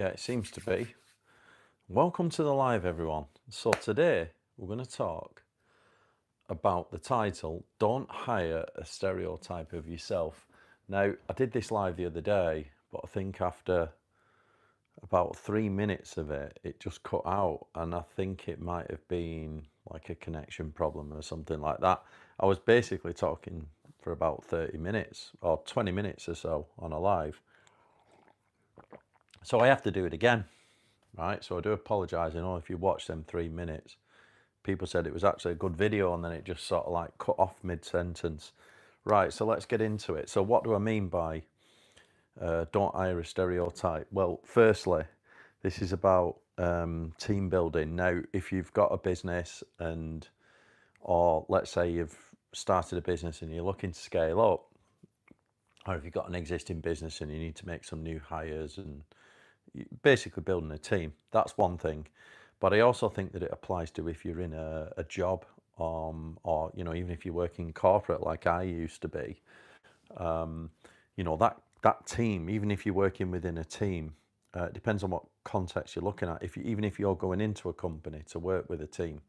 Yeah, it seems to be. Welcome to the live, everyone. So today we're going to talk about the title, Don't Hire a Stereotype of Yourself. Now, I did this live the other day, but I think after about 3 minutes of it, it just cut out, and I think it might have been like a connection problem or something like that. I was basically talking for about 30 minutes or 20 minutes or so on a live. So I have to do it again. Right, so I do apologise. I know if you watch them 3 minutes, people said it was actually a good video and then it just sort of like cut off mid-sentence. Right, so let's get into it. So what do I mean by don't hire a stereotype? Well, firstly, this is about team building. Now, if you've got a business or let's say you've started a business and you're looking to scale up, or if you've got an existing business and you need to make some new hires and basically building a team, that's one thing. But I also think that it applies to if you're in a job, or even if you're working corporate like I used to be. That team, even if you're working within a team, it depends on what context you're looking at. Even if you're going into a company to work with a team,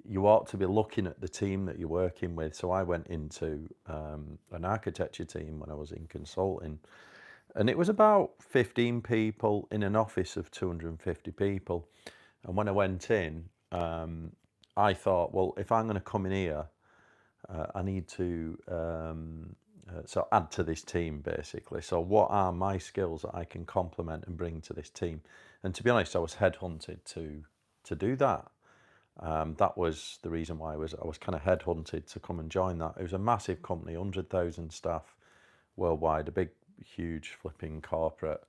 you ought to be looking at the team that you're working with. So I went into an architecture team when I was in consulting, and it was about 15 people in an office of 250 people. And when I went in, I thought, well, if I'm going to come in here, I need to so add to this team, basically. So what are my skills that I can complement and bring to this team? And to be honest, I was headhunted to do that. That was the reason why I was kind of headhunted to come and join that. It was a massive company, 100,000 staff worldwide, a big, huge flipping corporate.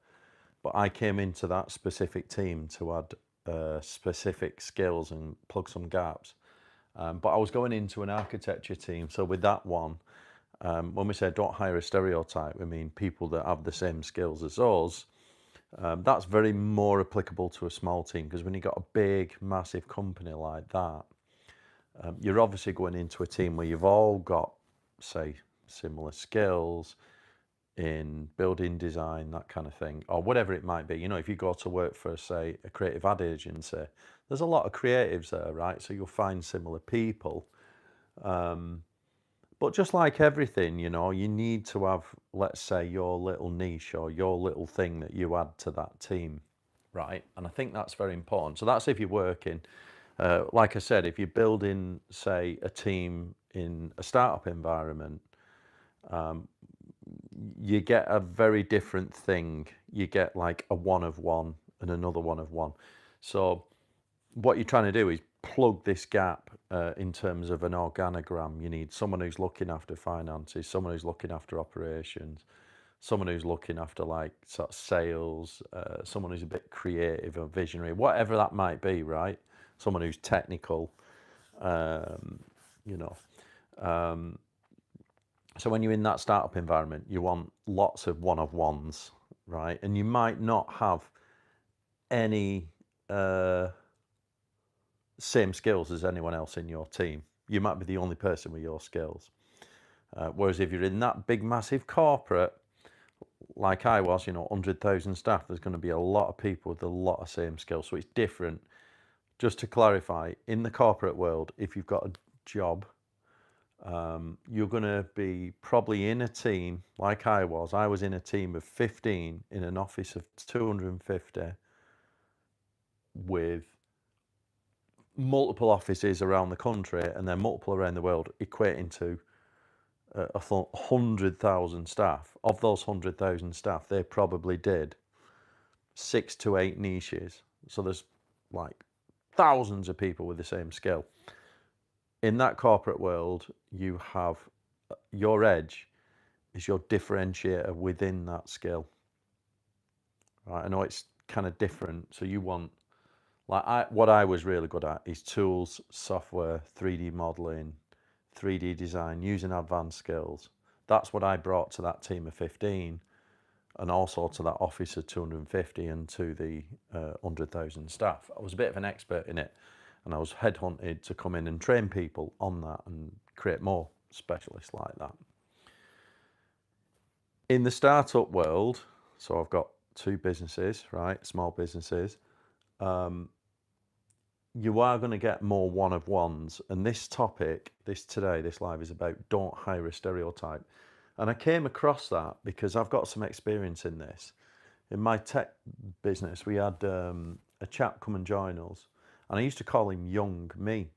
But I came into that specific team to add specific skills and plug some gaps. But I was going into an architecture team. So with that one, when we say don't hire a stereotype, we mean people that have the same skills as us. That's very more applicable to a small team, because when you've got a big, massive company like that, you're obviously going into a team where you've all got, say, similar skills in building design, that kind of thing, or whatever it might be. If you go to work for, say, a creative ad agency, there's a lot of creatives there, right? So you'll find similar people. But just like everything, you need to have, let's say, your little niche or your little thing that you add to that team, right? And I think that's very important. So that's if you're working. Like I said, if you're building, say, a team in a startup environment, you get a very different thing. You get like a one of one and another one of one. So what you're trying to do is plug this gap in terms of an organogram. You need someone who's looking after finances, someone who's looking after operations, someone who's looking after like sort of sales, someone who's a bit creative or visionary, whatever that might be, right? Someone who's technical, you know. So when you're in that startup environment, you want lots of one-of-ones, right? And you might not have any same skills as anyone else in your team. You might be the only person with your skills. Whereas if you're in that big, massive corporate, like I was, 100,000 staff, there's going to be a lot of people with a lot of same skills. So it's different. Just to clarify, in the corporate world, if you've got a job, you're going to be probably in a team like I was. I was in a team of 15 in an office of 250 with multiple offices around the country and then multiple around the world, equating to 100,000 staff. Of those 100,000 staff, they probably did 6 to 8 niches. So there's like thousands of people with the same skill. In that corporate world, you have your edge is your differentiator within that skill. Right? I know it's kind of different. So you want, what I was really good at is tools, software, 3D modeling, 3D design, using advanced skills. That's what I brought to that team of 15, and also to that office of 250 and to the 100,000 staff. I was a bit of an expert in it, and I was headhunted to come in and train people on that and create more specialists like that. In the startup world, so I've got two businesses, right, small businesses, you are going to get more one-of-ones. And this topic, this live is about don't hire a stereotype. And I came across that because I've got some experience in this. In my tech business, we had a chap come and join us, and I used to call him Young Me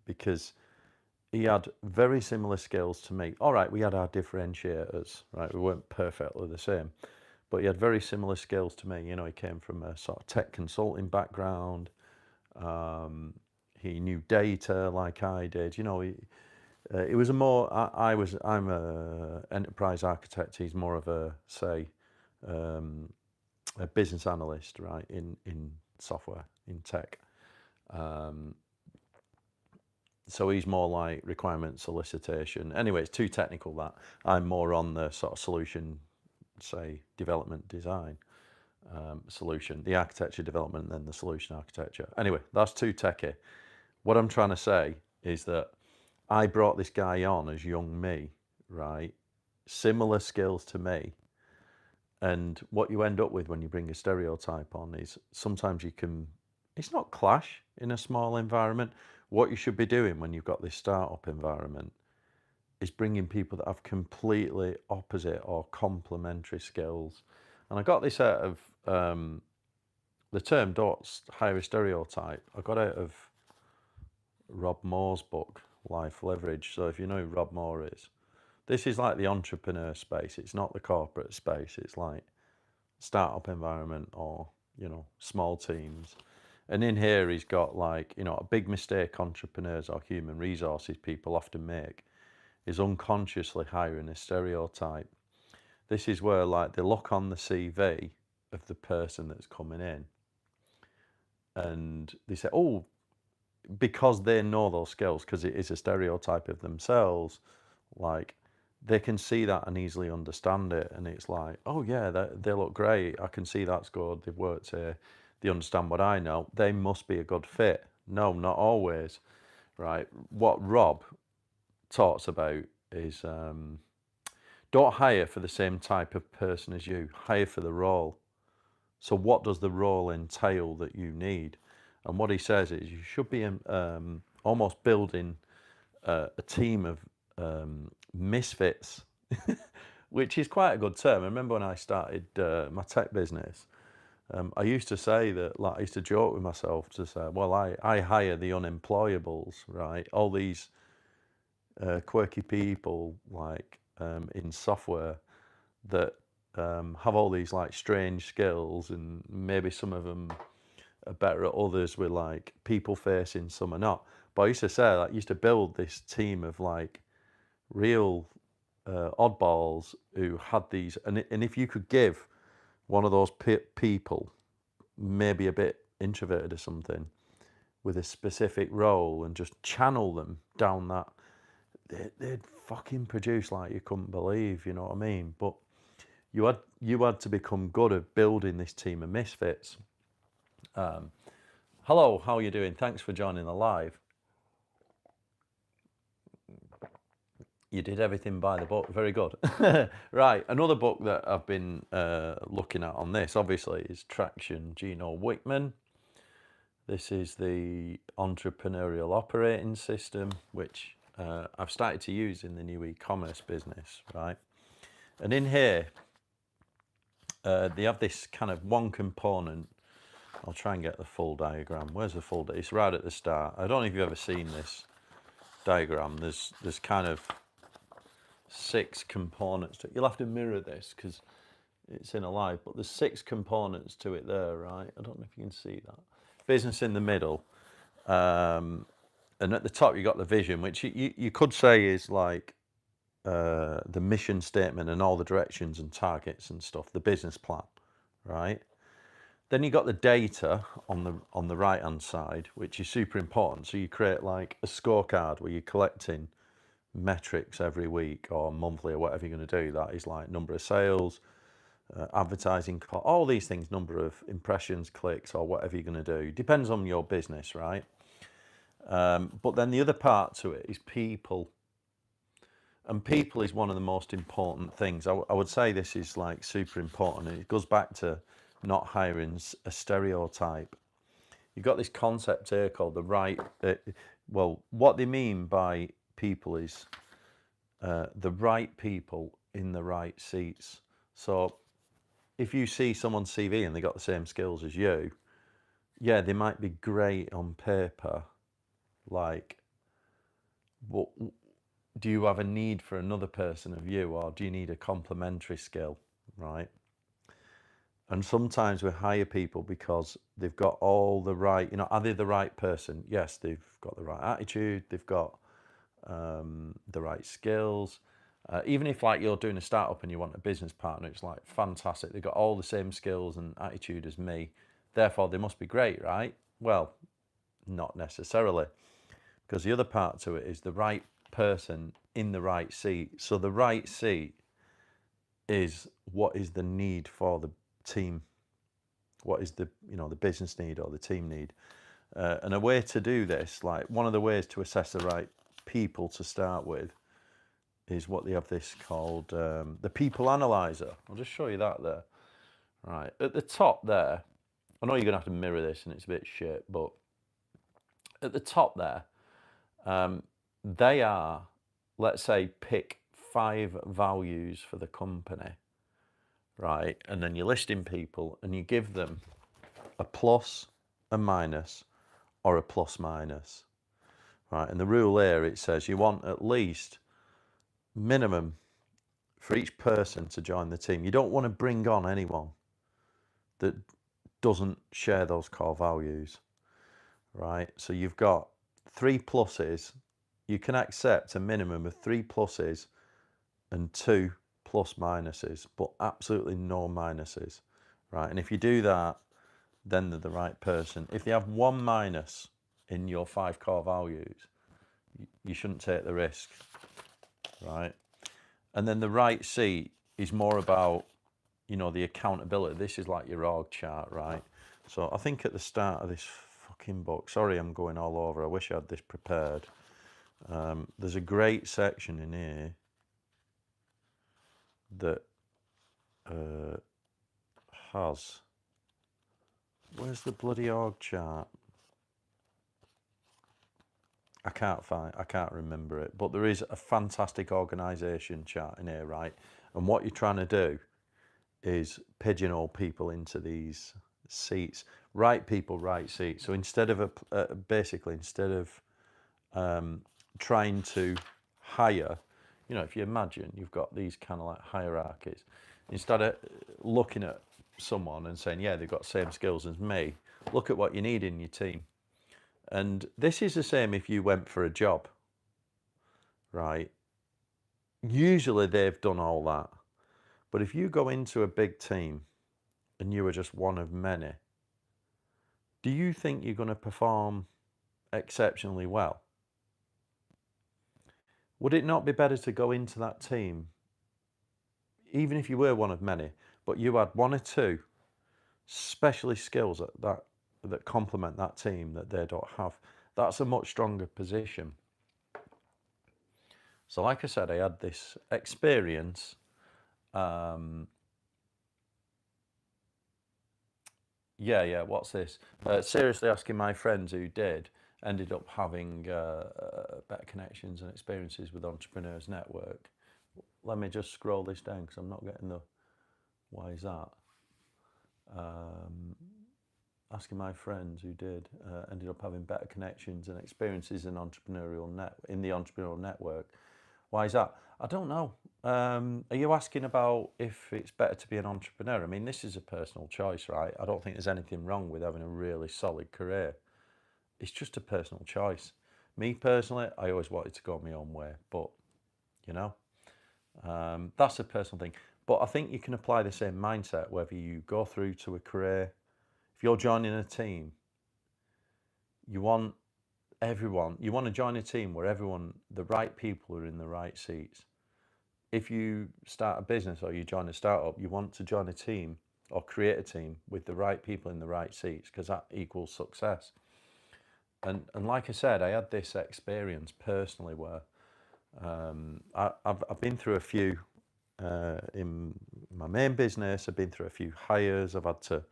because he had very similar skills to me. All right, we had our differentiators, right? We weren't perfectly the same, but he had very similar skills to me. You know, he came from a sort of tech consulting background. He knew data like I did. You know, it was a more. I'm a enterprise architect. He's more of a a business analyst, right? In software, in tech. So he's more like requirement solicitation. Anyway, it's too technical that. I'm more on the sort of solution, say, development design. Solution, the architecture development, and then the solution architecture. Anyway, that's too techy. What I'm trying to say is that I brought this guy on as young me, right? Similar skills to me. And what you end up with when you bring a stereotype on is sometimes you can, it's not clash in a small environment. What you should be doing when you've got this startup environment is bringing people that have completely opposite or complementary skills. And I got this out of the term don't hire a stereotype. I got out of Rob Moore's book, Life Leverage. So if you know who Rob Moore is, this is like the entrepreneur space. It's not the corporate space. It's like startup environment or, you know, small teams. And in here, he's got like, you know, a big mistake entrepreneurs or human resources people often make is unconsciously hiring a stereotype. This is where like they look on the CV of the person that's coming in and they say, oh, because they know those skills, because it is a stereotype of themselves, like they can see that and easily understand it. And it's like, oh yeah, they look great. I can see that's good. They've worked here. They understand what I know. They must be a good fit. No, not always, right? What Rob talks about is don't hire for the same type of person as you. Hire for the role. So what does the role entail that you need? And what he says is you should be almost building a team of misfits, which is quite a good term. I remember when I started my tech business, I used to say that, like, I used to joke with myself to say, well, I hire the unemployables, right? All these quirky people, like in software, that have all these like strange skills, and maybe some of them are better at others with like people facing, some are not. But I used to say, like, I used to build this team of like real oddballs who had these, and if you could give one of those people, maybe a bit introverted or something, with a specific role and just channel them down that, they'd fucking produce like you couldn't believe, you know what I mean? But you had to become good at building this team of misfits. Hello, how are you doing? Thanks for joining the live. You did everything by the book. Very good. Right, another book that I've been looking at on this, obviously, is Traction, Gino Wickman. This is the entrepreneurial operating system, which I've started to use in the new e-commerce business, right? And in here, they have this kind of one component. I'll try and get the full diagram. Where's the full? It's right at the start. I don't know if you've ever seen this diagram. There's kind of 6 components to it. You'll have to mirror this because it's in a live, but there's 6 components to it there, right? I don't know if you can see that. Business in the middle, and at the top you got the vision, which you could say is like the mission statement and all the directions and targets and stuff, the business plan, right? Then you got the data on the right hand side, which is super important. So you create like a scorecard where you're collecting metrics every week or monthly or whatever you're going to do. That is like number of sales, advertising, all these things, number of impressions, clicks, or whatever you're going to do. Depends on your business, right? But then the other part to it is people. And people is one of the most important things. I would say this is like super important, and it goes back to not hiring's a stereotype. You've got this concept here called the right. Well, what they mean by people is the right people in the right seats. So if you see someone's CV and they got the same skills as you, yeah, they might be great on paper, like, but do you have a need for another person of you, or do you need a complementary skill, right? And sometimes we hire people because they've got all the right, are they the right person? Yes, they've got the right attitude, they've got the right skills. Even if like you're doing a startup and you want a business partner, it's like fantastic. They've got all the same skills and attitude as me. Therefore, they must be great, right? Well, not necessarily, because the other part to it is the right person in the right seat. So the right seat is what is the need for the team, what is the the business need or the team need. And a way to do this, like one of the ways to assess the right people to start with, is what they have this called the people analyzer. I'll just show you that there. Right, at the top there, I know you're gonna have to mirror this and it's a bit shit, but at the top there, they are, let's say, pick 5 values for the company, right? And then you're listing people and you give them a plus, a minus, or a plus minus, right? And the rule here, it says you want at least minimum for each person to join the team. You don't want to bring on anyone that doesn't share those core values, right? So you've got 3 pluses. You can accept a minimum of 3 pluses and 2 plus minuses, but absolutely no minuses, right? And if you do that, then they're the right person. If they have 1 minus in your 5 core values, you shouldn't take the risk, right? And then the right seat is more about, the accountability. This is like your org chart, right? So I think at the start of this fucking book, sorry I'm going all over, I wish I had this prepared. There's a great section in here that has, where's the bloody org chart? I can't remember it, but there is a fantastic organisation chart in here, right? And what you're trying to do is pigeonhole people into these seats. Right people, right seats. So instead of basically, instead of trying to hire, if you imagine you've got these kind of like hierarchies, instead of looking at someone and saying, yeah, they've got the same skills as me, look at what you need in your team. And this is the same if you went for a job, right? Usually they've done all that. But if you go into a big team and you are just one of many, do you think you're going to perform exceptionally well? Would it not be better to go into that team, even if you were one of many, but you had 1 or 2 specialist skills that complement that team that they don't have? That's a much stronger position. So like I said, I had this experience. Yeah, what's this? Seriously asking my friends who did, ended up having better connections and experiences with Entrepreneurs Network. Let me just scroll this down because I'm not getting the, why is that? Asking my friends who did, ended up having better connections and experiences in the entrepreneurial network. Why is that? I don't know. Are you asking about if it's better to be an entrepreneur? I mean, this is a personal choice, right? I don't think there's anything wrong with having a really solid career. It's just a personal choice. Me personally, I always wanted to go my own way, but you know, that's a personal thing. But I think you can apply the same mindset whether you go through to a career. If you're joining a team, you want you want to join a team where the right people are in the right seats. If you start a business or you join a startup, you want to join a team or create a team with the right people in the right seats, because that equals success. And like I said, I had this experience personally where I've been through a few in my main business. I've been through a few hires. I've had to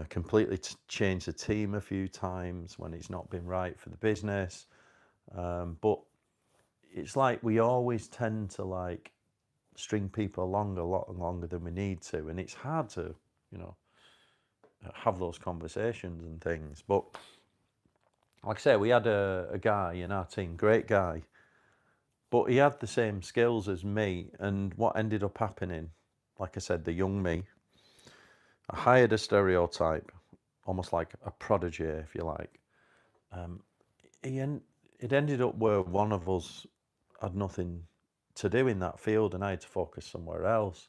completely change the team a few times when it's not been right for the business. But it's like we always tend to like string people along a lot longer than we need to, and it's hard to, you know, have those conversations and things. But like I say, we had a guy in our team, great guy, but he had the same skills as me. And what ended up happening, like I said, the young me, I hired a Stereotype, almost like a prodigy, if you like. It ended up where one of us had nothing to do in that field, and I had to focus somewhere else.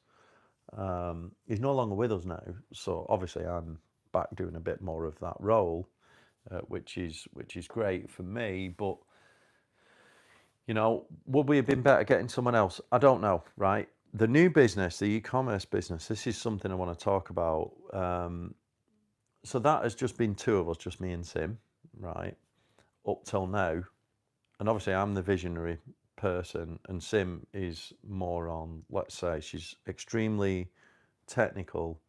He's no longer with us now, so obviously I'm back doing a bit more of that role, which is great for me. But you know, would we have been better getting someone else? I don't know, right? The new business, the e-commerce business, this is something I want to talk about. So that has just been two of us, just me and Sim, right, up till now. And obviously I'm the visionary person, and Sim is more on, let's say, she's extremely technical.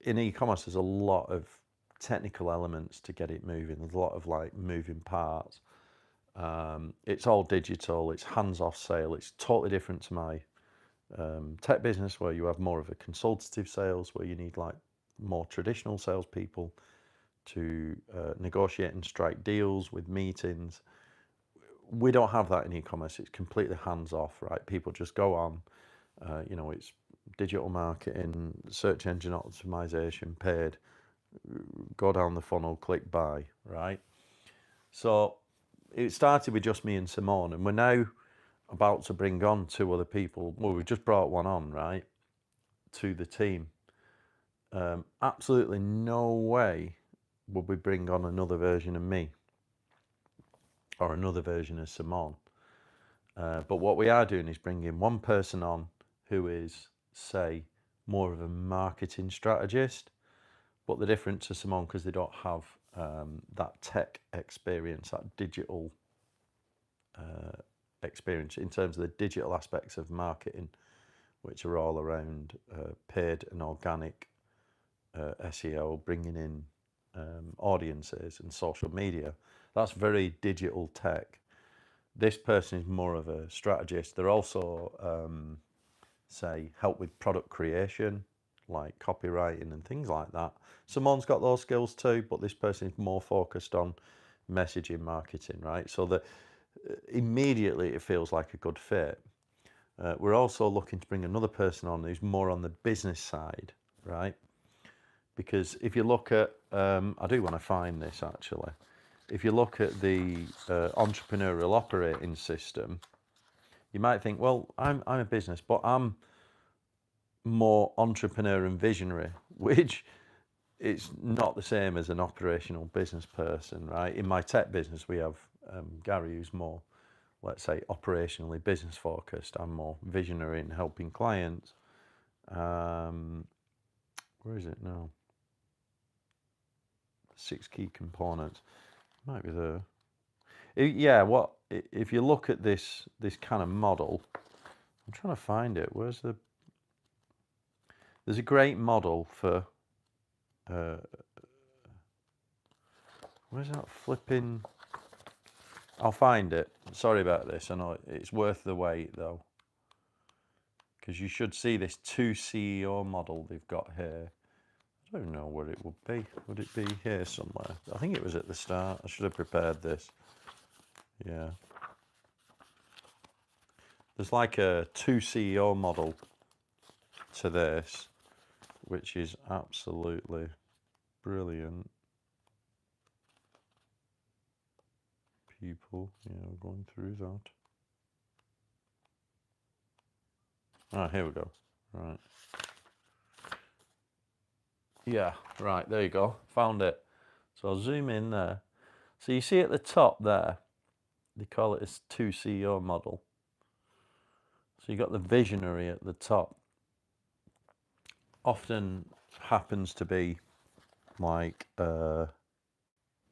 In e-commerce, there's a lot of technical elements to get it moving. There's a lot of like moving parts. It's all digital. It's hands-off sale. It's totally different to my tech business, where you have more of a consultative sales, where you need like more traditional salespeople to negotiate and strike deals with meetings. We don't have that in e-commerce. It's completely hands-off, right? People just go on. You know, it's digital marketing, search engine optimization, paid, go down the funnel, click buy, right? So it started with just me and Simone, and we're now about to bring on two other people. Well, we've just brought one on, right, to the team. Absolutely no way would we bring on another version of me or another version of Simone. But what we are doing is bringing one person on who is, say, more of a marketing strategist. But the difference to Simone, because they don't have that tech experience, that digital experience in terms of the digital aspects of marketing, which are all around paid and organic SEO, bringing in audiences and social media. That's very digital tech. This person is more of a strategist. They're also, say, help with product creation, like copywriting and things like that. Simone's got those skills too, but this person is more focused on messaging marketing, right? So that immediately it feels like a good fit. We're also looking to bring another person on who's more on the business side, right? Because if you look at, I do want to find this actually. If you look at the entrepreneurial operating system, you might think, well, I'm a business, but I'm more entrepreneur and visionary, which it's not the same as an operational business person, right? In my tech business, we have Gary, who's more, let's say, operationally business focused. I'm more visionary in helping clients. Where is it now? 6 key components. Might be there. Yeah, what if you look at this kind of model? I'm trying to find it. There's a great model for. Where's that flipping? I'll find it. Sorry about this. I know it's worth the wait though, because you should see this 2 CEO model they've got here. I don't know where it would be. Would it be here somewhere? I think it was at the start. I should have prepared this. Yeah. There's like a 2 CEO model to this, which is absolutely brilliant. People, yeah, we're going through that. Ah, here we go. Right. Yeah, right, there you go. Found it. So I'll zoom in there. So you see at the top there, they call it a 2 CEO model. So you got the visionary at the top. Often happens to be like the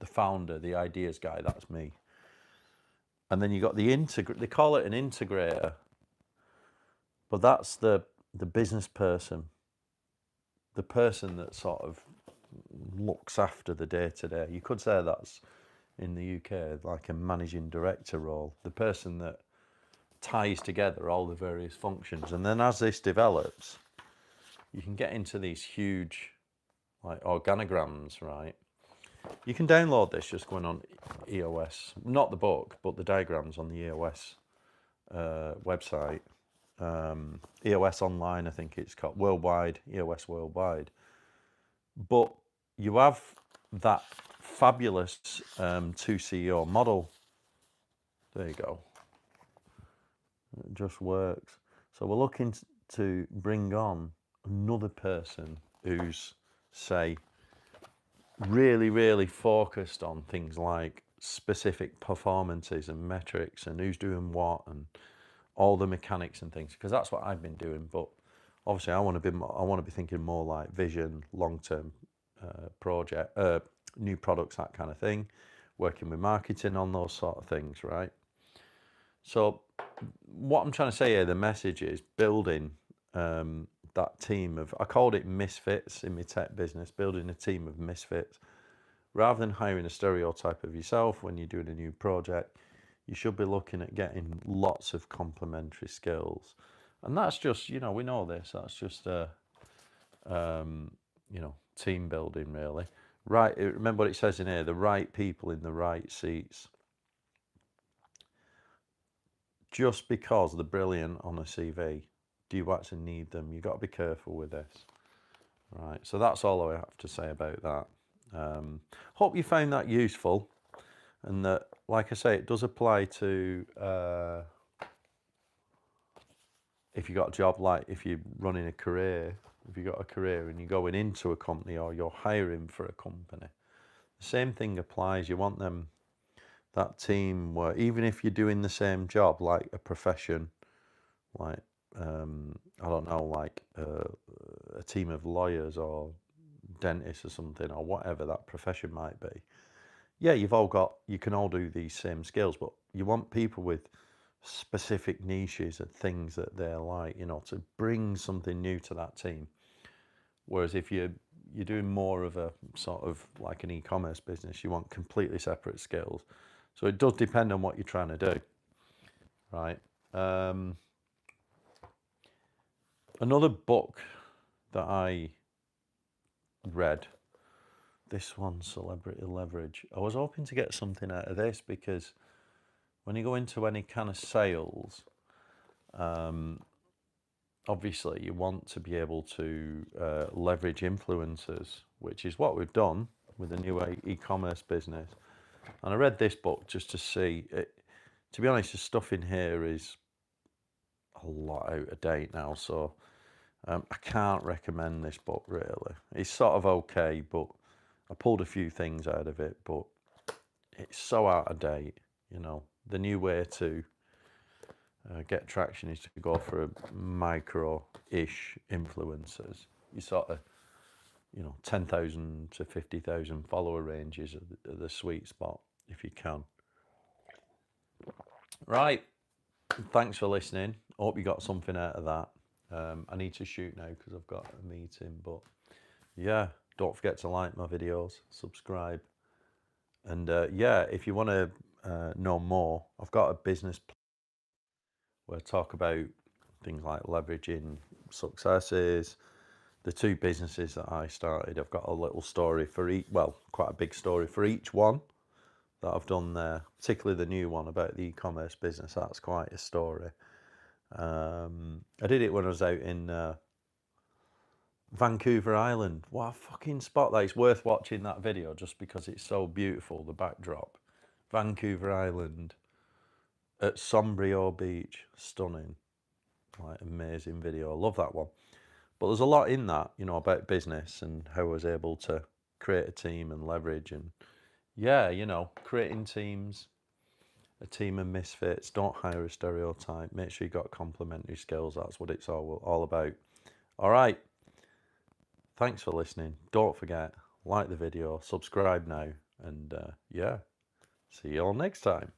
founder, the ideas guy, that's me. And then you got the integrator, they call it an integrator. But that's the business person, the person that sort of looks after the day-to-day. You could say that's, in the UK, like a managing director role, the person that ties together all the various functions. And then as this develops, you can get into these huge like organograms, right? You can download this just going on EOS, not the book, but the diagrams on the EOS website. EOS Online, I think it's called, worldwide, EOS Worldwide. But you have that fabulous 2CEO model. There you go. It just works. So we're looking to bring on another person who's, say, really focused on things like specific performances and metrics and who's doing what and all the mechanics and things, because that's what I've been doing. But obviously I want to be thinking more like vision, long-term project, new products, that kind of thing, working with marketing on those sort of things, right? So what I'm trying to say here, the message is building that team of, I called it misfits in my tech business, building a team of misfits. Rather than hiring a stereotype of yourself when you're doing a new project, you should be looking at getting lots of complementary skills. And that's just, we know this, that's just, team building really. Right, remember what it says in here, the right people in the right seats. Just because they're brilliant on a CV, do you actually need them? You've got to be careful with this. Right, so that's all I have to say about that. Hope you found that useful, and that, like I say, it does apply to if you got a job, like if you're running a career, if you got a career and you're going into a company or you're hiring for a company, the same thing applies. You want that team where, even if you're doing the same job, like a profession, like I don't know, like a team of lawyers or dentists or something, or whatever that profession might be. Yeah, you can all do these same skills, but you want people with specific niches and things that they're like, to bring something new to that team. Whereas if you're doing more of a sort of like an e-commerce business, you want completely separate skills. So it does depend on what you're trying to do, right? Another book that I read, this one, Celebrity Leverage. I was hoping to get something out of this, because when you go into any kind of sales, obviously you want to be able to leverage influencers, which is what we've done with the new e-commerce business. And I read this book just to see it. To be honest, the stuff in here is a lot out of date now, so I can't recommend this book really. It's sort of okay, but I pulled a few things out of it, but it's so out of date. The new way to get traction is to go for a micro-ish influencers. You sort of, 10,000 to 50,000 follower ranges are the sweet spot if you can. Right, thanks for listening. Hope you got something out of that. I need to shoot now because I've got a meeting, but yeah, don't forget to like my videos, subscribe, and if you want to know more, I've got a business plan where I talk about things like leveraging successes. The two businesses that I started, I've got a little story for each, well, quite a big story for each one that I've done there, particularly the new one about the e-commerce business. That's quite a story. I did it when I was out in Vancouver Island. What a fucking spot that is. Worth watching that video just because it's so beautiful, the backdrop. Vancouver Island at Sombrio Beach, stunning, like amazing video. I love that one. But there's a lot in that, about business and how I was able to create a team and leverage, and creating teams, a team of misfits. Don't hire a stereotype. Make sure you got complementary skills. That's what it's all about. All right. Thanks for listening. Don't forget, like the video, subscribe now, and see you all next time.